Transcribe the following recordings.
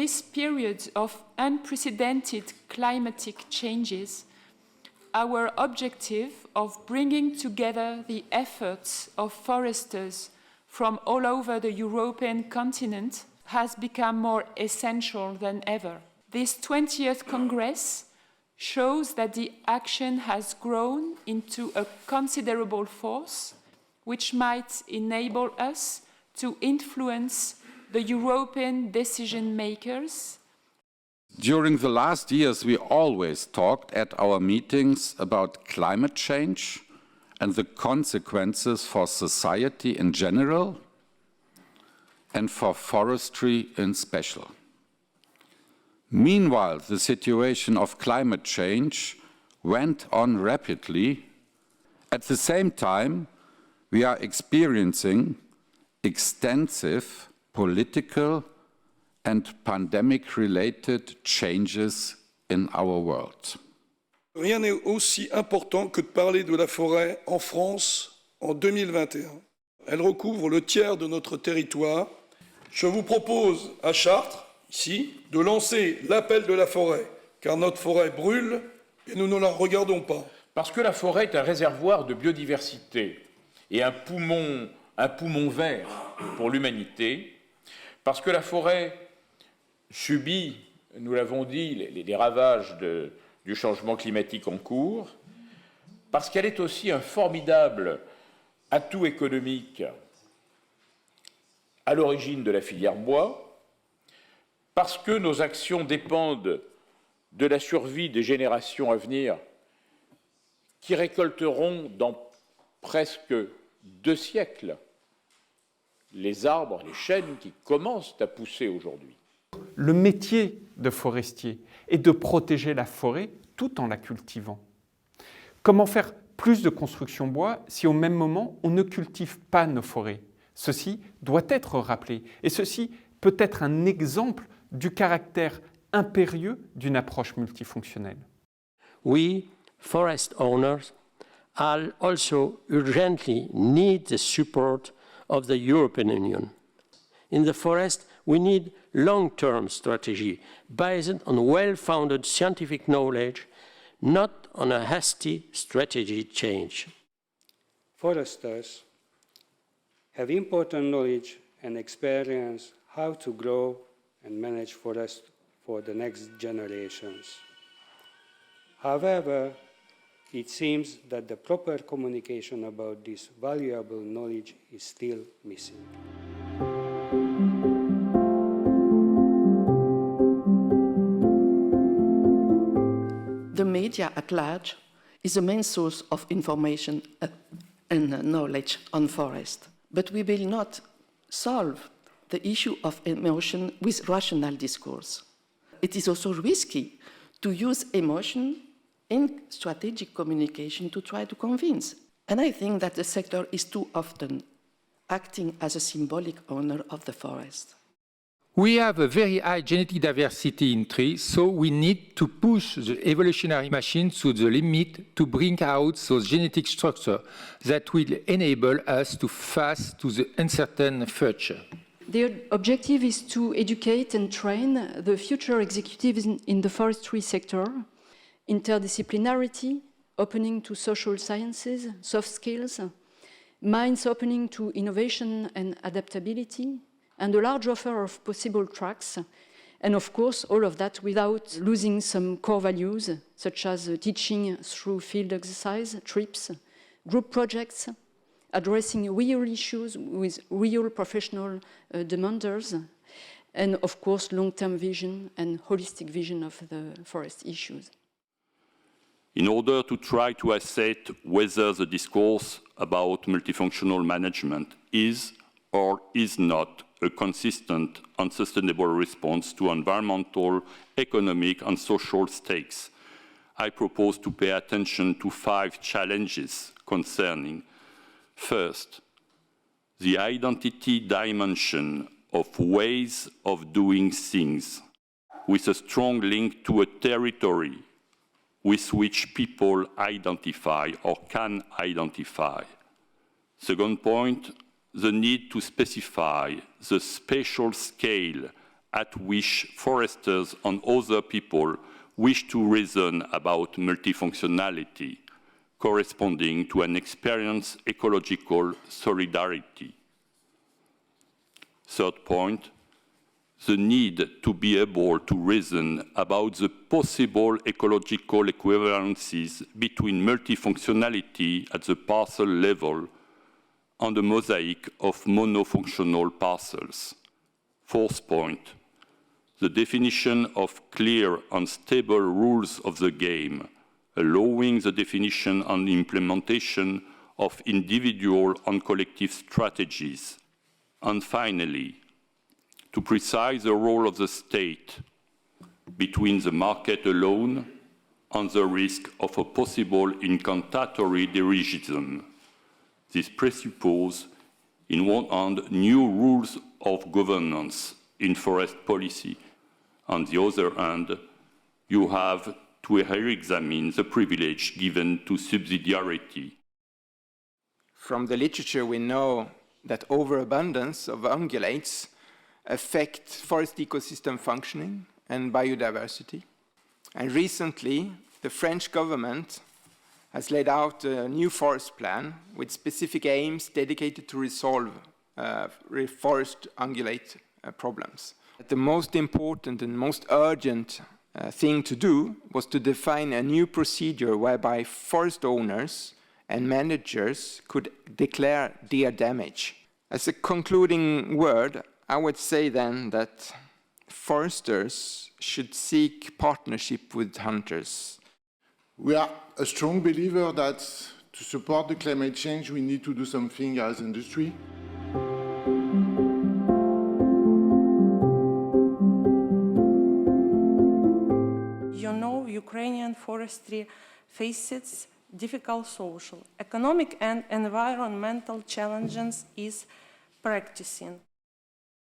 this period of unprecedented climatic changes, our objective of bringing together the efforts of foresters from all over the European continent has become more essential than ever. This 20th Congress shows that the action has grown into a considerable force, which might enable us to influence the European decision makers. During the last years, we always talked at our meetings about climate change and the consequences for society in general and for forestry in special. Meanwhile, the situation of climate change went on rapidly. At the same time, we are experiencing extensive political and pandemic-related changes in our world. Rien n'est aussi important que de parler de la forêt en France en 2021. Elle recouvre le tiers de notre territoire. Je vous propose à Chartres, ici, de lancer l'appel de la forêt, car notre forêt brûle et nous ne la regardons pas. Parce que la forêt est un réservoir de biodiversité et un poumon vert pour l'humanité, parce que la forêt subit, nous l'avons dit, les ravages du changement climatique en cours, parce qu'elle est aussi un formidable atout économique à l'origine de la filière bois, parce que nos actions dépendent de la survie des générations à venir qui récolteront dans presque 2 siècles les arbres, les chênes qui commencent à pousser aujourd'hui. Le métier de forestier est de protéger la forêt tout en la cultivant. Comment faire plus de construction bois si au même moment on ne cultive pas nos forêts? Ceci doit être rappelé et ceci peut être un exemple du caractère impérieux d'une approche multifonctionnelle. We, forest owners, also urgently need the support of the European Union. In the forest, we need long-term strategy based on well-founded scientific knowledge, not on a hasty strategy change. Foresters have important knowledge and experience how to grow and manage forests for the next generations. However, it seems that the proper communication about this valuable knowledge is still missing. The media at large is the main source of information and knowledge on forest. But we will not solve the issue of emotion with rational discourse. It is also risky to use emotion in strategic communication to try to convince. And I think that the sector is too often acting as a symbolic owner of the forest. We have a very high genetic diversity in trees, so we need to push the evolutionary machine to the limit to bring out those genetic structures that will enable us to face to the uncertain future. The objective is to educate and train the future executives in the forestry sector. Interdisciplinarity, opening to social sciences, soft skills, minds opening to innovation and adaptability, and a large offer of possible tracks, and of course all of that without losing some core values such as teaching through field exercise, trips, group projects, addressing real issues with real professional demanders, and of course long-term vision and holistic vision of the forest issues. In order to try to assess whether the discourse about multifunctional management is or is not a consistent and sustainable response to environmental, economic and social stakes, I propose to pay attention to 5 challenges concerning, first, the identity dimension of ways of doing things, with a strong link to a territory with which people identify or can identify. Second point, the need to specify the spatial scale at which foresters and other people wish to reason about multifunctionality, corresponding to an experienced ecological solidarity. Third point, the need to be able to reason about the possible ecological equivalencies between multifunctionality at the parcel level and a mosaic of monofunctional parcels. Fourth point, the definition of clear and stable rules of the game, allowing the definition and implementation of individual and collective strategies. And finally, to precise the role of the state between the market alone and the risk of a possible incantatory dirigism. This presupposes, in one hand, new rules of governance in forest policy. On the other hand, you have to re-examine the privilege given to subsidiarity. From the literature, we know that overabundance of ungulates affect forest ecosystem functioning and biodiversity. And recently, the French government has laid out a new forest plan with specific aims dedicated to resolve forest ungulate problems. The most important and most urgent thing to do was to define a new procedure whereby forest owners and managers could declare their damage. As a concluding word, I would say then that foresters should seek partnership with hunters. We are a strong believer that to support the climate change, we need to do something as industry. You know, Ukrainian forestry faces difficult social, economic and environmental challenges is practicing.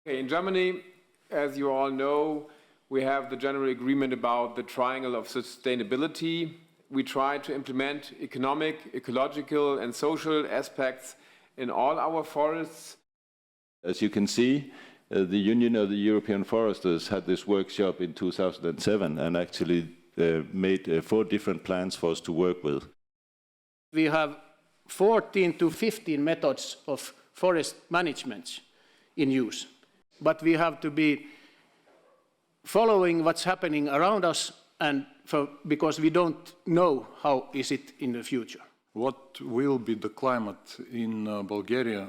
In Germany, as you all know, we have the general agreement about the triangle of sustainability. We try to implement economic, ecological, and social aspects in all our forests. As you can see, the Union of the European Foresters had this workshop in 2007 and actually made 4 different plans for us to work with. We have 14 to 15 methods of forest management in use. But we have to be following what's happening around us, and because we don't know how is it in the future. What will be the climate in Bulgaria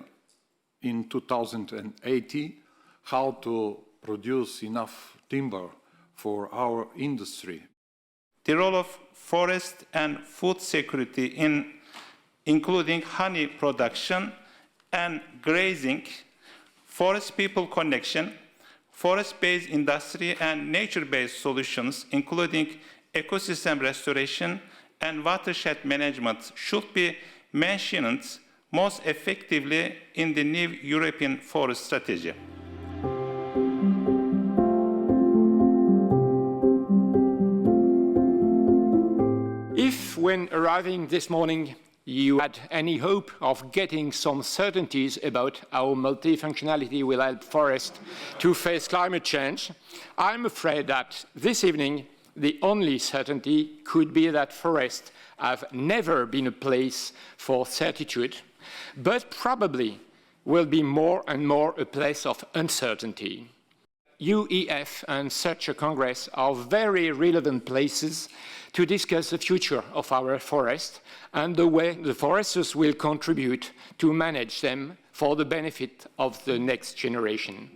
in 2080? How to produce enough timber for our industry? The role of forest and food security in including honey production and grazing, forest-people connection, forest-based industry and nature-based solutions, including ecosystem restoration and watershed management, should be mentioned most effectively in the new European forest strategy. If, when arriving this morning, you had any hope of getting some certainties about how multifunctionality will help forests to face climate change, I'm afraid that this evening the only certainty could be that forests have never been a place for certitude, but probably will be more and more a place of uncertainty. UEF and such a Congress are very relevant places to discuss the future of our forest and the way the foresters will contribute to manage them for the benefit of the next generation.